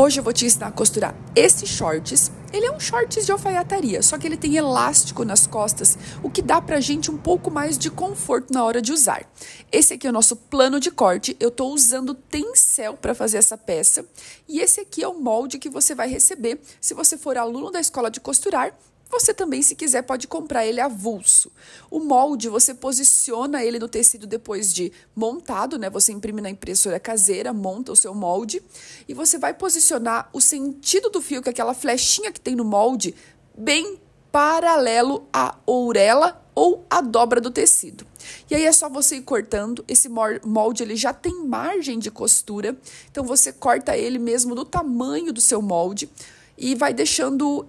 Hoje eu vou te ensinar a costurar esse shorts. Ele é um shorts de alfaiataria, só que ele tem elástico nas costas, o que dá pra gente um pouco mais de conforto na hora de usar. Esse aqui é o nosso plano de corte, eu tô usando tencel para fazer essa peça. E esse aqui é o molde que você vai receber se você for aluno da escola de costurar. Você também, se quiser, pode comprar ele avulso. O molde, você posiciona ele no tecido depois de montado, né? Você imprime na impressora caseira, monta o seu molde. E você vai posicionar o sentido do fio, que é aquela flechinha que tem no molde, bem paralelo à ourela ou à dobra do tecido. E aí é só você ir cortando. Esse molde ele já tem margem de costura, então você corta ele mesmo do tamanho do seu molde e vai deixando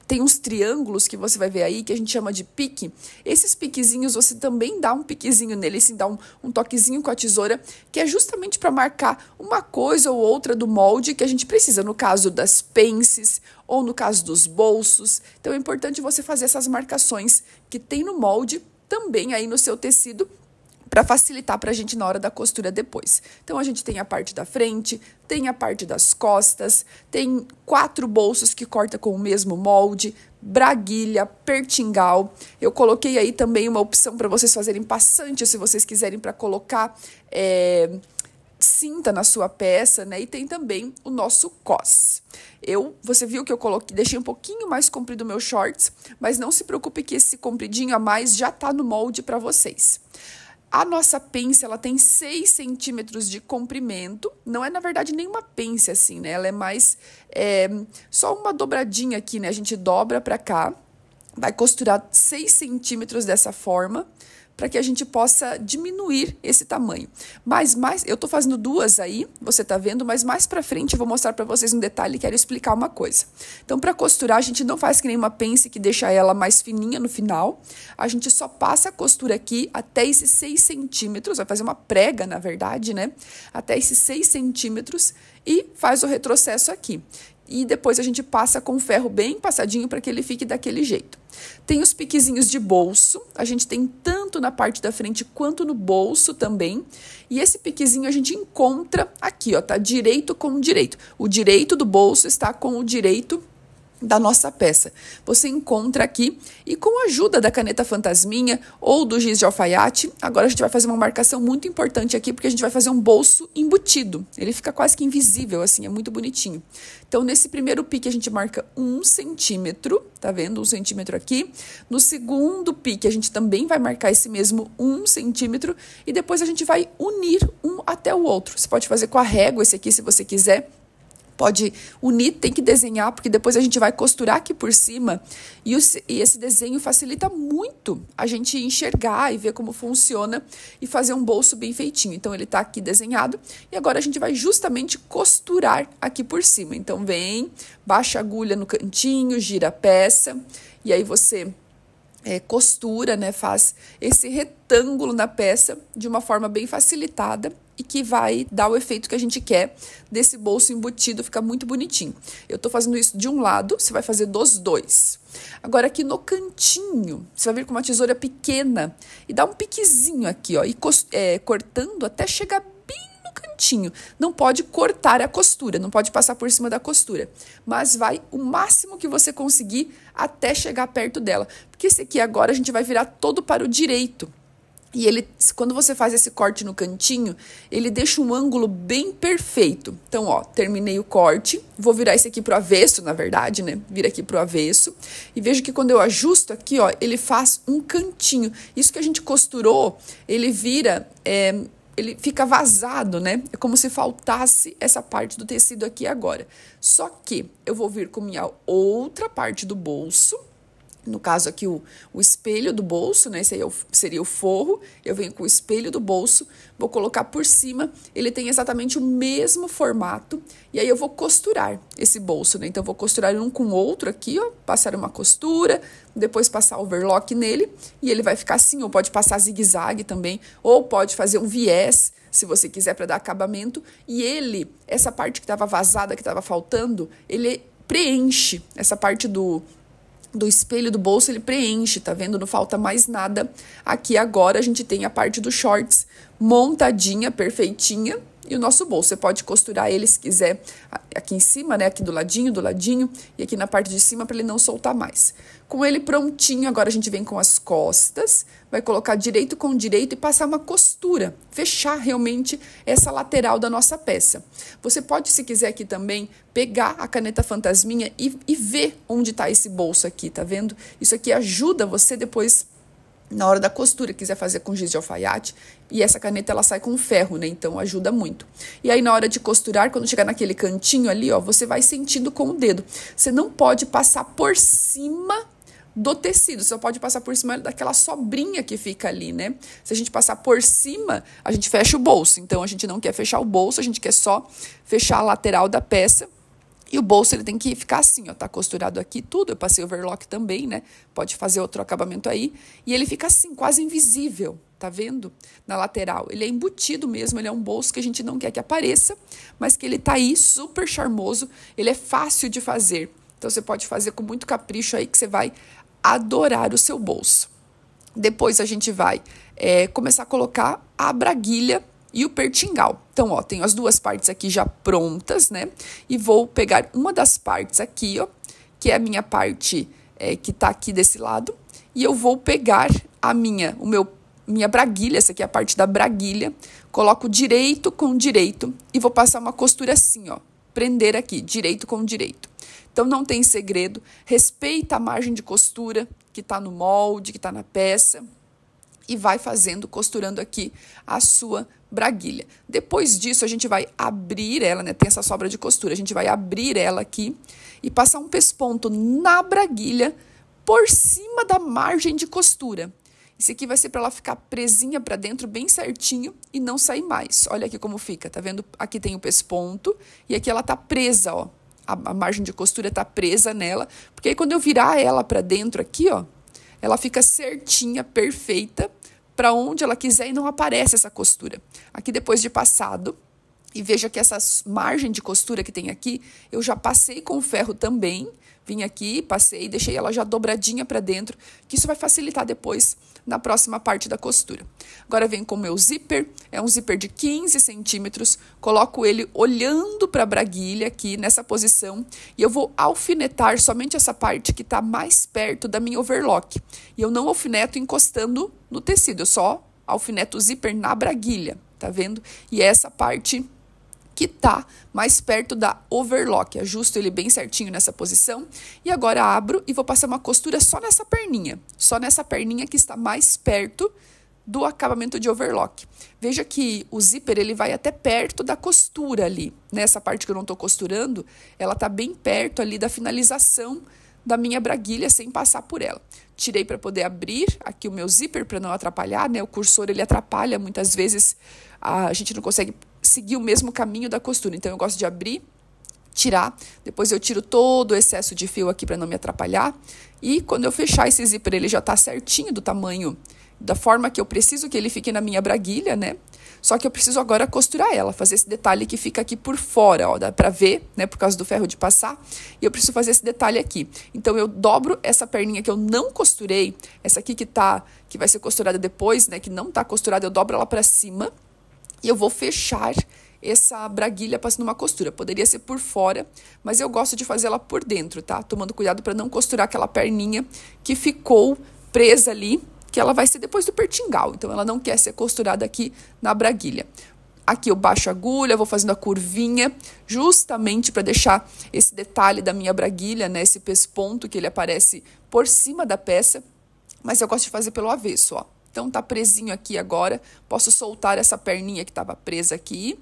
Tem uns triângulos que você vai ver aí, que a gente chama de pique. Esses piquezinhos, você também dá um piquezinho nele, assim, dá um toquezinho com a tesoura, que é justamente para marcar uma coisa ou outra do molde que a gente precisa, no caso das pences ou no caso dos bolsos. Então é importante você fazer essas marcações que tem no molde, também aí no seu tecido, para facilitar para a gente na hora da costura depois. Então, a gente tem a parte da frente, tem a parte das costas, tem 4 bolsos que corta com o mesmo molde, braguilha, pertingal. Eu coloquei aí também uma opção para vocês fazerem passante, se vocês quiserem, para colocar cinta na sua peça, né? E tem também o nosso cos. Você viu que eu deixei um pouquinho mais comprido o meu shorts, mas não se preocupe que esse compridinho a mais já tá no molde para vocês. A nossa pence, ela tem 6 centímetros de comprimento. Não é, na verdade, nenhuma pence assim, né? Ela é mais só uma dobradinha aqui, né? A gente dobra pra cá, vai costurar 6 centímetros dessa forma, para que a gente possa diminuir esse tamanho. Eu tô fazendo 2 aí, você tá vendo, mas mais pra frente eu vou mostrar pra vocês um detalhe e quero explicar uma coisa. Então, pra costurar, a gente não faz que nem uma pence que deixa ela mais fininha no final. A gente só passa a costura aqui até esses 6 centímetros, vai fazer uma prega, na verdade, né? Até esses 6 centímetros e faz o retrocesso aqui. E depois a gente passa com o ferro bem passadinho para que ele fique daquele jeito. Tem os piquezinhos de bolso, a gente tem tanto na parte da frente quanto no bolso também. E esse piquezinho a gente encontra aqui, ó, tá direito com direito. O direito do bolso está com o direito da nossa peça. Você encontra aqui e com a ajuda da caneta fantasminha ou do giz de alfaiate, agora a gente vai fazer uma marcação muito importante aqui, porque a gente vai fazer um bolso embutido. Ele fica quase que invisível, assim, é muito bonitinho. Então, nesse primeiro pique a gente marca 1 centímetro, tá vendo? 1 centímetro aqui. No segundo pique a gente também vai marcar esse mesmo 1 centímetro e depois a gente vai unir um até o outro. Você pode fazer com a régua esse aqui, se você quiser. Pode unir, tem que desenhar, porque depois a gente vai costurar aqui por cima. E esse desenho facilita muito a gente enxergar e ver como funciona e fazer um bolso bem feitinho. Então, ele tá aqui desenhado e agora a gente vai justamente costurar aqui por cima. Então, vem, baixa a agulha no cantinho, gira a peça e aí você costura, né? Faz esse retângulo na peça de uma forma bem facilitada e que vai dar o efeito que a gente quer desse bolso embutido, fica muito bonitinho. Eu tô fazendo isso de um lado, você vai fazer dos dois. Agora aqui no cantinho, você vai vir com uma tesoura pequena e dá um piquezinho aqui, ó, e cortando até chegar bem no cantinho. Não pode cortar a costura, não pode passar por cima da costura, mas vai o máximo que você conseguir até chegar perto dela. Porque esse aqui agora a gente vai virar todo para o direito. E quando você faz esse corte no cantinho, ele deixa um ângulo bem perfeito. Então, ó, terminei o corte. Vou virar esse aqui pro avesso, na verdade, né? Vira aqui pro avesso. E vejo que quando eu ajusto aqui, ó, ele faz um cantinho. Isso que a gente costurou, ele vira... ele fica vazado, né? É como se faltasse essa parte do tecido aqui agora. Só que eu vou vir com minha outra parte do bolso. No caso aqui, o espelho do bolso, né? Esse aí seria o forro. Eu venho com o espelho do bolso, vou colocar por cima. Ele tem exatamente o mesmo formato. E aí eu vou costurar esse bolso, né? Então, eu vou costurar um com o outro aqui, ó. Passar uma costura, depois passar overlock nele. E ele vai ficar assim, ou pode passar zigue-zague também. Ou pode fazer um viés, se você quiser, para dar acabamento. E essa parte que estava vazada, que estava faltando, ele preenche essa parte do espelho do bolso, ele preenche, tá vendo? Não falta mais nada. Aqui agora a gente tem a parte dos shorts montadinha, perfeitinha, e o nosso bolso. Você pode costurar ele, se quiser, aqui em cima, né? Aqui do ladinho, e aqui na parte de cima para ele não soltar mais. Com ele prontinho, agora a gente vem com as costas, vai colocar direito com direito e passar uma costura, fechar realmente essa lateral da nossa peça. Você pode, se quiser aqui também, pegar a caneta fantasminha e ver onde está esse bolso aqui, tá vendo? Isso aqui ajuda você depois, na hora da costura, quiser fazer com giz de alfaiate, e essa caneta ela sai com ferro, né? Então ajuda muito. E aí na hora de costurar, quando chegar naquele cantinho ali, ó, você vai sentindo com o dedo. Você não pode passar por cima do tecido, você só pode passar por cima daquela sobrinha que fica ali, né? Se a gente passar por cima, a gente fecha o bolso. Então a gente não quer fechar o bolso, a gente quer só fechar a lateral da peça. E o bolso ele tem que ficar assim, ó, tá costurado aqui tudo, eu passei overlock também, né? Pode fazer outro acabamento aí. E ele fica assim, quase invisível, tá vendo? Na lateral. Ele é embutido mesmo, ele é um bolso que a gente não quer que apareça, mas que ele tá aí super charmoso, ele é fácil de fazer. Então você pode fazer com muito capricho aí que você vai adorar o seu bolso. Depois a gente vai começar a colocar a braguilha e o pertingal. Então, ó, tenho as duas partes aqui já prontas, né? E vou pegar uma das partes aqui, ó, que é a minha parte que tá aqui desse lado, e eu vou pegar minha braguilha, essa aqui é a parte da braguilha, coloco direito com direito e vou passar uma costura assim, ó, prender aqui, direito com direito. Então, não tem segredo, respeita a margem de costura que tá no molde, que tá na peça, e vai fazendo, costurando aqui a sua braguilha. Depois disso, a gente vai abrir ela, né? Tem essa sobra de costura. A gente vai abrir ela aqui e passar um pesponto na braguilha por cima da margem de costura. Isso aqui vai ser para ela ficar presinha para dentro, bem certinho, e não sair mais. Olha aqui como fica, tá vendo? Aqui tem o pesponto e aqui ela tá presa, ó. A margem de costura tá presa nela, porque aí quando eu virar ela para dentro aqui, ó, ela fica certinha, perfeita, para onde ela quiser e não aparece essa costura. Aqui depois de passado, e veja que essa margem de costura que tem aqui, eu já passei com o ferro também, vim aqui, passei, deixei ela já dobradinha para dentro, que isso vai facilitar depois na próxima parte da costura. Agora vem com o meu zíper, é um zíper de 15 centímetros, coloco ele olhando para a braguilha aqui nessa posição e eu vou alfinetar somente essa parte que está mais perto da minha overlock. E eu não alfineto encostando no tecido, eu só alfineto o zíper na braguilha, tá vendo? E é essa parte que tá mais perto da overlock. Ajusto ele bem certinho nessa posição. E agora abro e vou passar uma costura só nessa perninha. Só nessa perninha que está mais perto do acabamento de overlock. Veja que o zíper ele vai até perto da costura ali. Nessa parte que eu não tô costurando, ela tá bem perto ali da finalização da minha braguilha sem passar por ela. Tirei para poder abrir aqui o meu zíper para não atrapalhar, né? O cursor ele atrapalha, muitas vezes a gente não consegue seguir o mesmo caminho da costura. Então eu gosto de abrir, tirar, depois eu tiro todo o excesso de fio aqui para não me atrapalhar. E quando eu fechar esse zíper, ele já tá certinho do tamanho, da forma que eu preciso que ele fique na minha braguilha, né? Só que eu preciso agora costurar ela, fazer esse detalhe que fica aqui por fora, ó, dá pra ver, né, por causa do ferro de passar, e eu preciso fazer esse detalhe aqui. Então, eu dobro essa perninha que eu não costurei, essa aqui que vai ser costurada depois, né, que não tá costurada, eu dobro ela pra cima, e eu vou fechar essa braguilha passando uma costura. Poderia ser por fora, mas eu gosto de fazer ela por dentro, tá? Tomando cuidado para não costurar aquela perninha que ficou presa ali, que ela vai ser depois do pertingal, então ela não quer ser costurada aqui na braguilha. Aqui eu baixo a agulha, vou fazendo a curvinha, justamente para deixar esse detalhe da minha braguilha, né, esse pesponto que ele aparece por cima da peça, mas eu gosto de fazer pelo avesso, ó. Então tá presinho aqui agora, posso soltar essa perninha que estava presa aqui,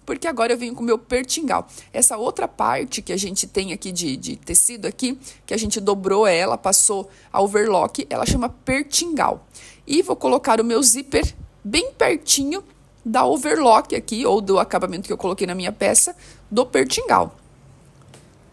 porque agora eu venho com o meu pertingal. Essa outra parte que a gente tem aqui de tecido aqui, que a gente dobrou ela, passou a overlock, ela chama pertingal. E vou colocar o meu zíper bem pertinho da overlock aqui, ou do acabamento que eu coloquei na minha peça, do pertingal.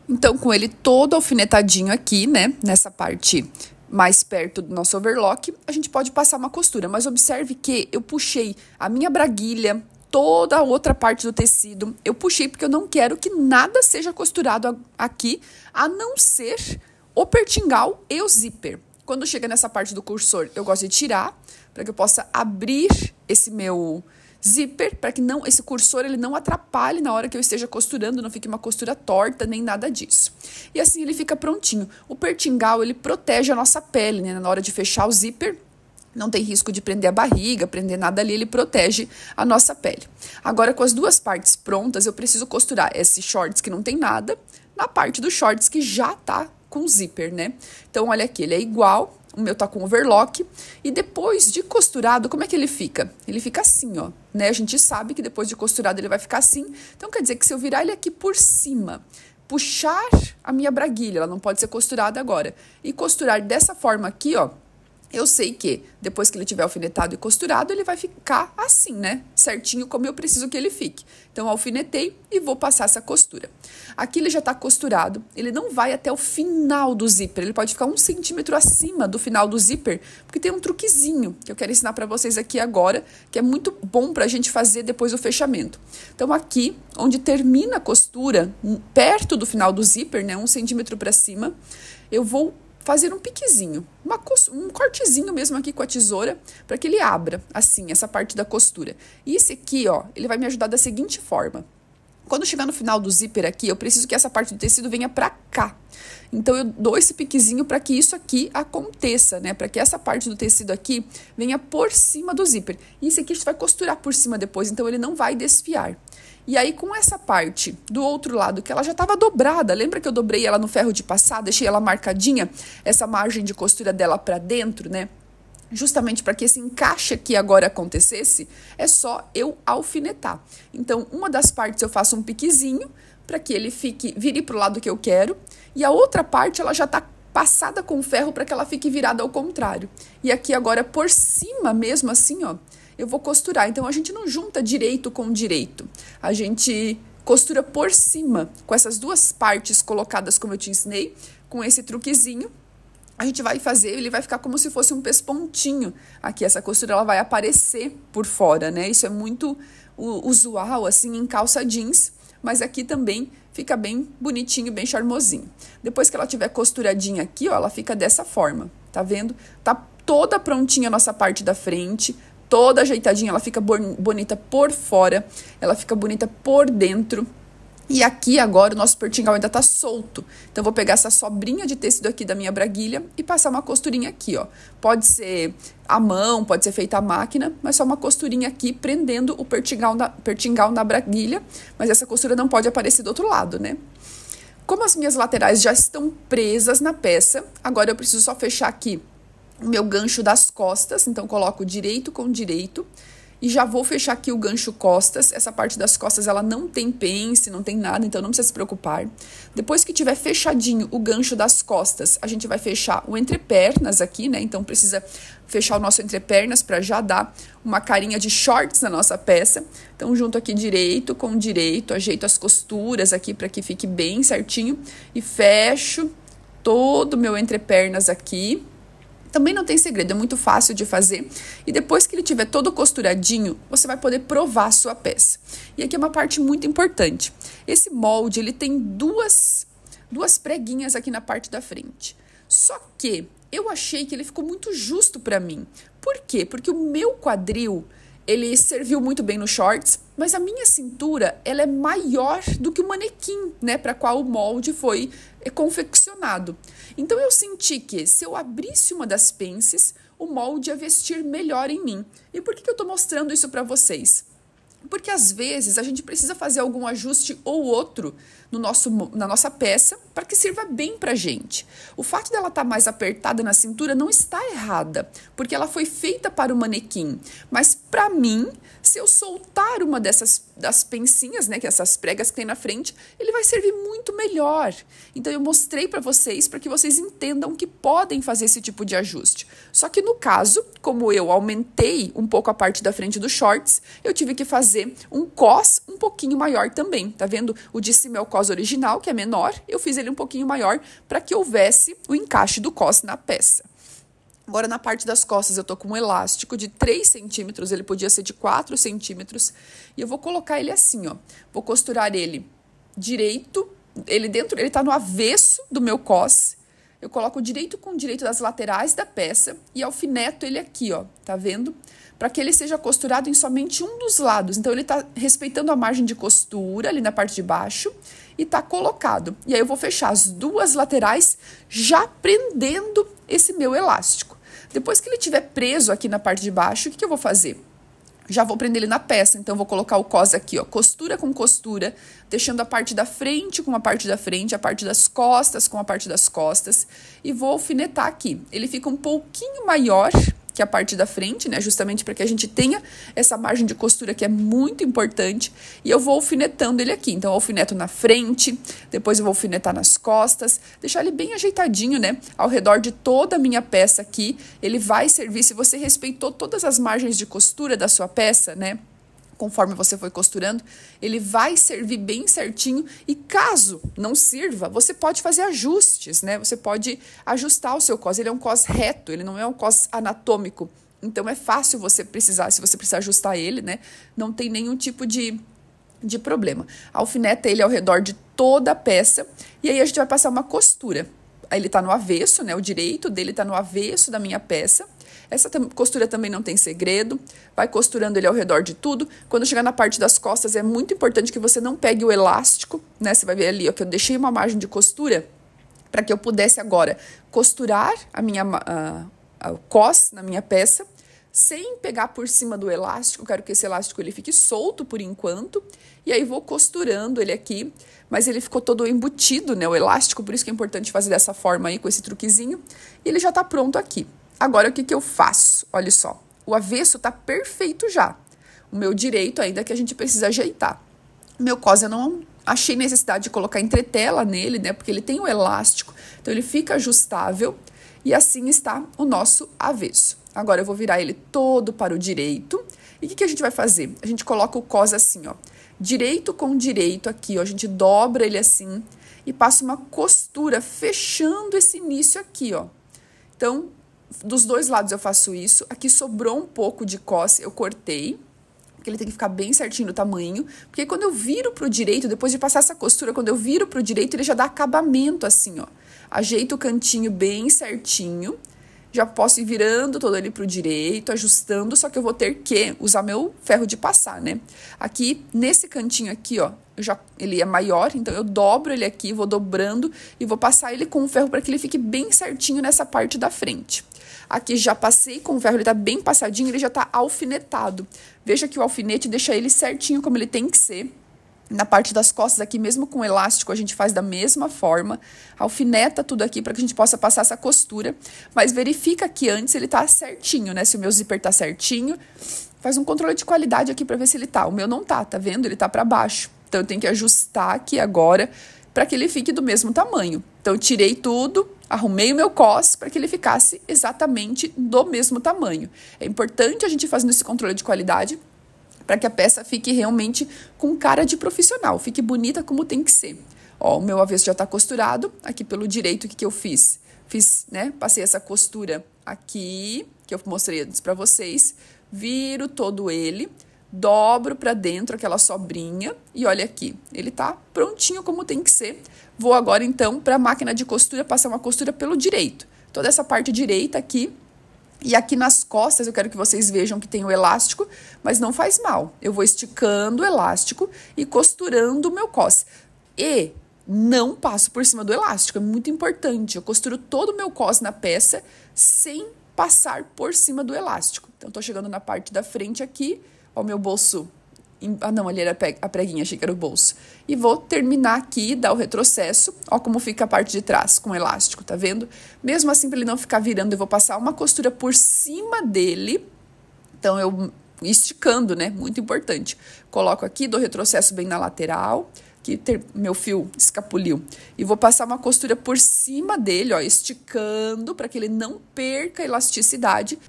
Então, com ele todo alfinetadinho aqui, né, nessa parte mais perto do nosso overlock, a gente pode passar uma costura. Mas observe que eu puxei a minha braguilha, toda a outra parte do tecido, eu puxei porque eu não quero que nada seja costurado aqui, a não ser o pertingal e o zíper. Quando chega nessa parte do cursor, eu gosto de tirar, para que eu possa abrir esse meu zíper, para que não esse cursor ele não atrapalhe na hora que eu esteja costurando, não fique uma costura torta, nem nada disso. E assim ele fica prontinho. O pertingal, ele protege a nossa pele, né? Na hora de fechar o zíper, não tem risco de prender a barriga, prender nada ali, ele protege a nossa pele. Agora, com as duas partes prontas, eu preciso costurar esse shorts que não tem nada, na parte do shorts que já tá com zíper, né? Então, olha aqui, ele é igual, o meu tá com overlock, e depois de costurado, como é que ele fica? Ele fica assim, ó, né? A gente sabe que depois de costurado ele vai ficar assim, então quer dizer que se eu virar ele aqui por cima, puxar a minha braguilha, ela não pode ser costurada agora, e costurar dessa forma aqui, ó, eu sei que depois que ele tiver alfinetado e costurado, ele vai ficar assim, né? Certinho como eu preciso que ele fique. Então, eu alfinetei e vou passar essa costura. Aqui ele já tá costurado, ele não vai até o final do zíper, ele pode ficar 1 centímetro acima do final do zíper, porque tem um truquezinho que eu quero ensinar pra vocês aqui agora, que é muito bom pra gente fazer depois do fechamento. Então, aqui, onde termina a costura, perto do final do zíper, né? 1 centímetro pra cima, eu vou fazer um piquezinho, um cortezinho mesmo aqui com a tesoura, para que ele abra, assim, essa parte da costura. E esse aqui, ó, ele vai me ajudar da seguinte forma. Quando chegar no final do zíper aqui, eu preciso que essa parte do tecido venha pra cá. Então, eu dou esse piquezinho para que isso aqui aconteça, né? Para que essa parte do tecido aqui venha por cima do zíper. E esse aqui a gente vai costurar por cima depois, então ele não vai desfiar. E aí, com essa parte do outro lado, que ela já estava dobrada, lembra que eu dobrei ela no ferro de passar, deixei ela marcadinha, essa margem de costura dela para dentro, né? Justamente para que esse encaixe aqui agora acontecesse, é só eu alfinetar. Então, uma das partes eu faço um piquezinho, para que ele vire para o lado que eu quero, e a outra parte ela já está passada com ferro para que ela fique virada ao contrário. E aqui agora, por cima mesmo assim, ó, eu vou costurar. Então, a gente não junta direito com direito. A gente costura por cima, com essas duas partes colocadas como eu te ensinei, com esse truquezinho. A gente vai fazer, ele vai ficar como se fosse um pespontinho. Aqui, essa costura, ela vai aparecer por fora, né? Isso é muito usual, assim, em calça jeans. Mas aqui também fica bem bonitinho, bem charmosinho. Depois que ela tiver costuradinha aqui, ó, ela fica dessa forma. Tá vendo? Tá toda prontinha a nossa parte da frente, toda ajeitadinha, ela fica bonita por fora, ela fica bonita por dentro. E aqui agora o nosso pertingal ainda tá solto. Então, eu vou pegar essa sobrinha de tecido aqui da minha braguilha e passar uma costurinha aqui, ó. Pode ser à mão, pode ser feita à máquina, mas só uma costurinha aqui prendendo o pertingal na braguilha. Mas essa costura não pode aparecer do outro lado, né? Como as minhas laterais já estão presas na peça, agora eu preciso só fechar aqui o meu gancho das costas. Então, coloco direito com direito. E já vou fechar aqui o gancho costas. Essa parte das costas, ela não tem pence, não tem nada, então não precisa se preocupar. Depois que tiver fechadinho o gancho das costas, a gente vai fechar o entrepernas aqui, né? Então, precisa fechar o nosso entrepernas para já dar uma carinha de shorts na nossa peça. Então, junto aqui direito com direito, ajeito as costuras aqui para que fique bem certinho. E fecho todo o meu entrepernas aqui. Também não tem segredo, é muito fácil de fazer. E depois que ele tiver todo costuradinho, você vai poder provar a sua peça. E aqui é uma parte muito importante. Esse molde, ele tem duas preguinhas aqui na parte da frente. Só que eu achei que ele ficou muito justo pra mim. Por quê? Porque o meu quadril, ele serviu muito bem no shorts, mas a minha cintura, ela é maior do que o manequim, né, para qual o molde foi confeccionado. Então, eu senti que se eu abrisse uma das pences, o molde ia vestir melhor em mim. E por que eu tô mostrando isso para vocês? Porque às vezes a gente precisa fazer algum ajuste ou outro na nossa peça para que sirva bem pra gente. O fato dela estar mais apertada na cintura não está errada, porque ela foi feita para o manequim. Mas para mim, se eu soltar uma das pencinhas, né, que essas pregas que tem na frente, ele vai servir muito melhor. Então eu mostrei para que vocês entendam que podem fazer esse tipo de ajuste. Só que no caso, como eu aumentei um pouco a parte da frente dos shorts, eu tive que fazer um cos um pouquinho maior também. Tá vendo? O de cima é o cos original, que é menor, eu fiz ele um pouquinho maior para que houvesse o encaixe do cos na peça. Agora, na parte das costas, eu tô com um elástico de 3 centímetros, ele podia ser de 4 centímetros, e eu vou colocar ele assim, ó. Vou costurar ele direito, ele tá no avesso do meu cos, eu coloco direito com direito das laterais da peça e alfineto ele aqui, ó, tá vendo? Para que ele seja costurado em somente um dos lados. Então, ele tá respeitando a margem de costura ali na parte de baixo e tá colocado. E aí, eu vou fechar as duas laterais já prendendo esse meu elástico. Depois que ele estiver preso aqui na parte de baixo, o que eu vou fazer? Já vou prender ele na peça, então vou colocar o cos aqui, ó, costura com costura, deixando a parte da frente com a parte da frente, a parte das costas com a parte das costas, e vou alfinetar aqui. Ele fica um pouquinho maior que a parte da frente, né, justamente para que a gente tenha essa margem de costura que é muito importante, e eu vou alfinetando ele aqui. Então, eu alfineto na frente, depois eu vou alfinetar nas costas, deixar ele bem ajeitadinho, né, ao redor de toda a minha peça aqui. Ele vai servir, se você respeitou todas as margens de costura da sua peça, né, conforme você foi costurando, ele vai servir bem certinho, e caso não sirva, você pode fazer ajustes, né? Você pode ajustar o seu cos. Ele é um cos reto, ele não é um cos anatômico. Então, é fácil você precisar, se você precisar ajustar ele, né? Não tem nenhum tipo de problema. Alfineta ele ao redor de toda a peça, e aí a gente vai passar uma costura. Aí ele tá no avesso, né? O direito dele tá no avesso da minha peça. Essa costura também não tem segredo, vai costurando ele ao redor de tudo. Quando chegar na parte das costas, é muito importante que você não pegue o elástico, né? Você vai ver ali, ó, que eu deixei uma margem de costura para que eu pudesse agora costurar o cos na minha peça, sem pegar por cima do elástico. Eu quero que esse elástico ele fique solto por enquanto, e aí vou costurando ele aqui, mas ele ficou todo embutido, né, o elástico, por isso que é importante fazer dessa forma aí, com esse truquezinho, e ele já tá pronto aqui. Agora, o que eu faço? Olha só, o avesso tá perfeito já. O meu direito ainda que a gente precisa ajeitar. O meu cos eu não achei necessidade de colocar entretela nele, né? Porque ele tem o elástico, então ele fica ajustável. E assim está o nosso avesso. Agora eu vou virar ele todo para o direito. E o que a gente vai fazer? A gente coloca o cos assim, ó. Direito com direito aqui, ó. A gente dobra ele assim e passa uma costura fechando esse início aqui, ó. Então, dos dois lados eu faço isso. Aqui sobrou um pouco de cos, eu cortei, porque ele tem que ficar bem certinho no tamanho. Porque quando eu viro pro direito, depois de passar essa costura, quando eu viro pro direito, ele já dá acabamento assim, ó. Ajeito o cantinho bem certinho. Já posso ir virando todo ele pro direito, ajustando, só que eu vou ter que usar meu ferro de passar, né? Aqui, nesse cantinho aqui, ó, ele é maior, então eu dobro ele aqui, vou dobrando e vou passar ele com o ferro para que ele fique bem certinho nessa parte da frente. Aqui já passei com o ferro, ele tá bem passadinho, ele já tá alfinetado. Veja que o alfinete deixa ele certinho como ele tem que ser. Na parte das costas aqui, mesmo com elástico, a gente faz da mesma forma. Alfineta tudo aqui para que a gente possa passar essa costura. Mas verifica que antes ele tá certinho, né? Se o meu zíper tá certinho, faz um controle de qualidade aqui para ver se ele tá. O meu não tá vendo? Ele tá para baixo. Então, eu tenho que ajustar aqui agora para que ele fique do mesmo tamanho. Então, eu tirei tudo, arrumei o meu cos para que ele ficasse exatamente do mesmo tamanho. É importante a gente fazendo esse controle de qualidade para que a peça fique realmente com cara de profissional, fique bonita como tem que ser. Ó, o meu avesso já tá costurado. Aqui pelo direito, o que eu fiz? Né? Passei essa costura aqui, que eu mostrei antes para vocês. Viro todo ele, dobro para dentro aquela sobrinha e olha aqui, ele tá prontinho como tem que ser. Vou agora então para a máquina de costura passar uma costura pelo direito. Toda essa parte direita aqui. E aqui nas costas eu quero que vocês vejam que tem o elástico, mas não faz mal. Eu vou esticando o elástico e costurando o meu cos. E não passo por cima do elástico, é muito importante. Eu costuro todo o meu cos na peça sem passar por cima do elástico. Então, tô chegando na parte da frente aqui, ó, o meu bolso. Ah, não, ali era a preguinha, achei que era o bolso. E vou terminar aqui, dar o retrocesso. Ó como fica a parte de trás, com o elástico, tá vendo? Mesmo assim, para ele não ficar virando, eu vou passar uma costura por cima dele. Então, eu esticando, né? Muito importante. Coloco aqui, dou retrocesso bem na lateral, que meu fio escapuliu. E vou passar uma costura por cima dele, ó, esticando, para que ele não perca a elasticidade.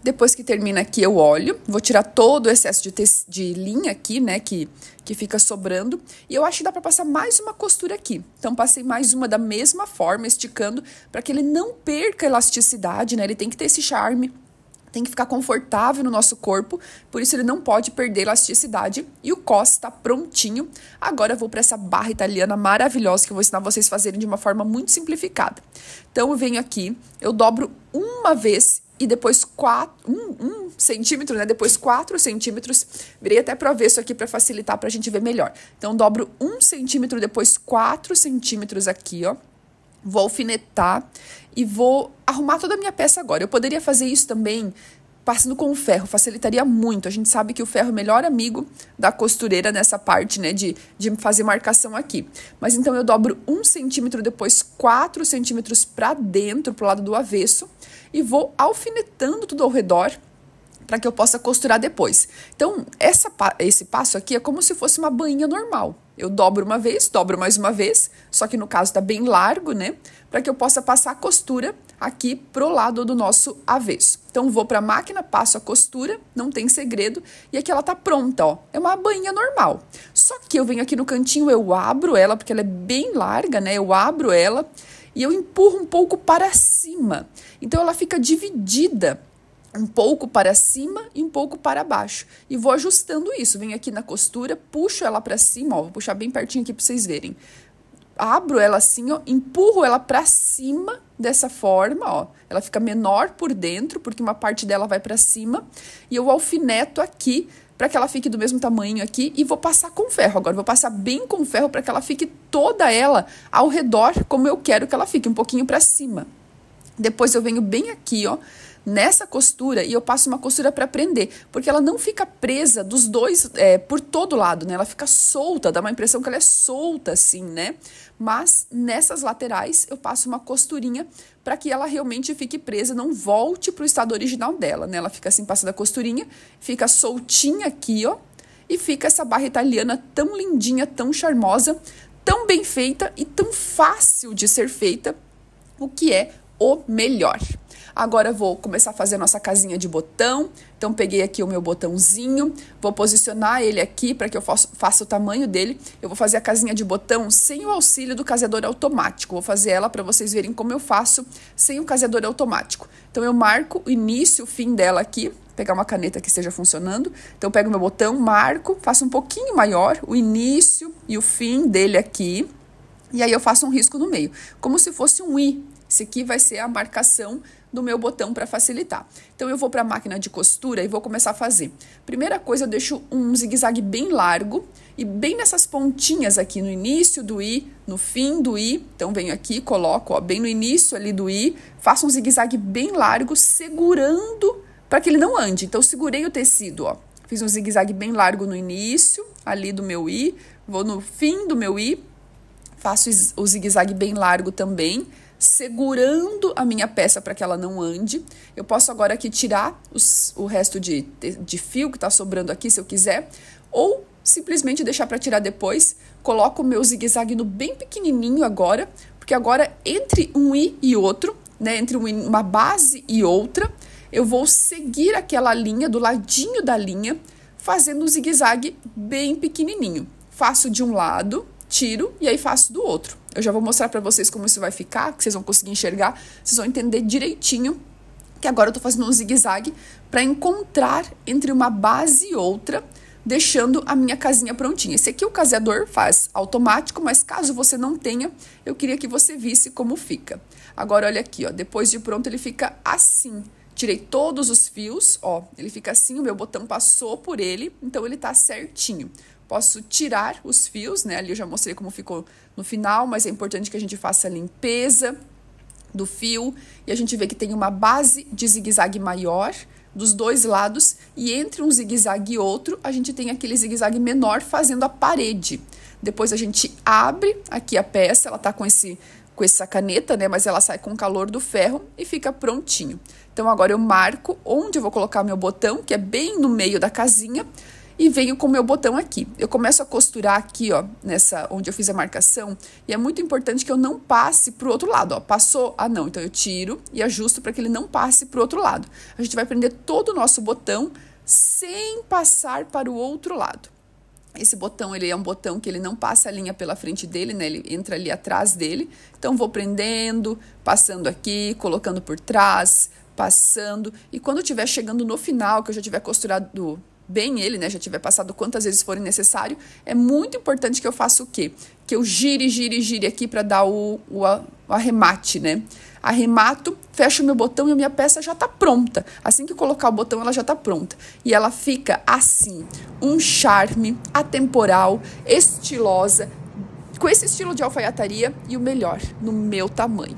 Depois que termina aqui, eu olho, vou tirar todo o excesso de linha aqui, né, que fica sobrando. E eu acho que dá pra passar mais uma costura aqui. Então, passei mais uma da mesma forma, esticando, para que ele não perca a elasticidade, né, ele tem que ter esse charme, tem que ficar confortável no nosso corpo, por isso ele não pode perder elasticidade. E o cos está prontinho. Agora eu vou para essa barra italiana maravilhosa que eu vou ensinar vocês a fazerem de uma forma muito simplificada. Então eu venho aqui, eu dobro uma vez e depois 1 centímetro, né? Depois 4 centímetros. Virei até para o avesso aqui para facilitar para a gente ver melhor. Então dobro 1 centímetro, depois 4 centímetros aqui, ó. Vou alfinetar e vou arrumar toda a minha peça agora. Eu poderia fazer isso também passando com o ferro, facilitaria muito. A gente sabe que o ferro é o melhor amigo da costureira nessa parte, né, de fazer marcação aqui. Mas então eu dobro 1 centímetro, depois 4 centímetros para dentro, pro lado do avesso, e vou alfinetando tudo ao redor, para que eu possa costurar depois. Então, esse passo aqui é como se fosse uma bainha normal. Eu dobro uma vez, dobro mais uma vez, só que no caso tá bem largo, né? Para que eu possa passar a costura aqui pro lado do nosso avesso. Então, vou para a máquina, passo a costura, não tem segredo, e aqui ela tá pronta, ó. É uma bainha normal. Só que eu venho aqui no cantinho, eu abro ela, porque ela é bem larga, né? Eu abro ela e eu empurro um pouco para cima. Então, ela fica dividida um pouco para cima e um pouco para baixo. E vou ajustando isso. Venho aqui na costura, puxo ela para cima, ó. Vou puxar bem pertinho aqui para vocês verem. Abro ela assim, ó, empurro ela para cima dessa forma, ó. Ela fica menor por dentro, porque uma parte dela vai para cima. E eu alfineto aqui para que ela fique do mesmo tamanho aqui e vou passar com ferro. Agora, vou passar bem com ferro para que ela fique toda ela ao redor, como eu quero que ela fique, um pouquinho para cima. Depois eu venho bem aqui, ó, nessa costura, e eu passo uma costura para prender, porque ela não fica presa dos dois, por todo lado, né? Ela fica solta, dá uma impressão que ela é solta assim, né? Mas nessas laterais eu passo uma costurinha para que ela realmente fique presa, não volte pro estado original dela, né? Ela fica assim, passando a costurinha, fica soltinha aqui, ó, e fica essa barra italiana tão lindinha, tão charmosa, tão bem feita e tão fácil de ser feita, o que é o melhor. Agora eu vou começar a fazer a nossa casinha de botão. Então peguei aqui o meu botãozinho, vou posicionar ele aqui para que eu faça o tamanho dele. Eu vou fazer a casinha de botão sem o auxílio do caseador automático. Vou fazer ela para vocês verem como eu faço sem o caseador automático. Então eu marco o início, o fim dela aqui. Pegar uma caneta que esteja funcionando. Então eu pego meu botão, marco, faço um pouquinho maior o início e o fim dele aqui. E aí eu faço um risco no meio, como se fosse um I. Esse aqui vai ser a marcação do meu botão para facilitar. Então, eu vou para a máquina de costura e vou começar a fazer. Primeira coisa, eu deixo um zigue-zague bem largo e bem nessas pontinhas aqui, no início do I, no fim do I. Então, venho aqui, coloco, ó, bem no início ali do I, faço um zigue-zague bem largo, segurando para que ele não ande. Então, eu segurei o tecido, ó. Fiz um zigue-zague bem largo no início, ali do meu I, vou no fim do meu I, faço o zigue-zague bem largo também, segurando a minha peça para que ela não ande. Eu posso agora aqui tirar o resto de fio que tá sobrando aqui, se eu quiser, ou simplesmente deixar para tirar depois. Coloco o meu zigue-zague no bem pequenininho agora, porque agora entre um I e outro, né, entre uma base e outra, eu vou seguir aquela linha do ladinho da linha, fazendo um zigue-zague bem pequenininho. Faço de um lado, tiro e aí faço do outro. Eu já vou mostrar para vocês como isso vai ficar, que vocês vão conseguir enxergar, vocês vão entender direitinho que agora eu tô fazendo um zigue-zague para encontrar entre uma base e outra, deixando a minha casinha prontinha. Esse aqui o caseador faz automático, mas caso você não tenha, eu queria que você visse como fica. Agora olha aqui, ó, depois de pronto ele fica assim. Tirei todos os fios, ó, ele fica assim, o meu botão passou por ele, então ele tá certinho. Posso tirar os fios, né? Ali eu já mostrei como ficou no final, mas é importante que a gente faça a limpeza do fio e a gente vê que tem uma base de zigue-zague maior dos dois lados e entre um zigue-zague e outro a gente tem aquele zigue-zague menor fazendo a parede. Depois a gente abre aqui a peça, ela tá com essa caneta, né? Mas ela sai com o calor do ferro e fica prontinho. Então agora eu marco onde eu vou colocar meu botão, que é bem no meio da casinha, e venho com o meu botão aqui. Eu começo a costurar aqui, ó, nessa onde eu fiz a marcação, e é muito importante que eu não passe pro outro lado, ó. Passou? Ah, não. Então eu tiro e ajusto para que ele não passe pro outro lado. A gente vai prender todo o nosso botão sem passar para o outro lado. Esse botão, ele é um botão que ele não passa a linha pela frente dele, né? Ele entra ali atrás dele. Então, vou prendendo, passando aqui, colocando por trás, passando. E quando estiver chegando no final, que eu já tiver costurado bem ele, né, já tiver passado quantas vezes forem necessário, é muito importante que eu faça o quê? Que eu gire aqui para dar o arremate, né? Arremato, fecho o meu botão e a minha peça já tá pronta. Assim que eu colocar o botão, ela já tá pronta. E ela fica assim, um charme, atemporal, estilosa, com esse estilo de alfaiataria e o melhor, no meu tamanho.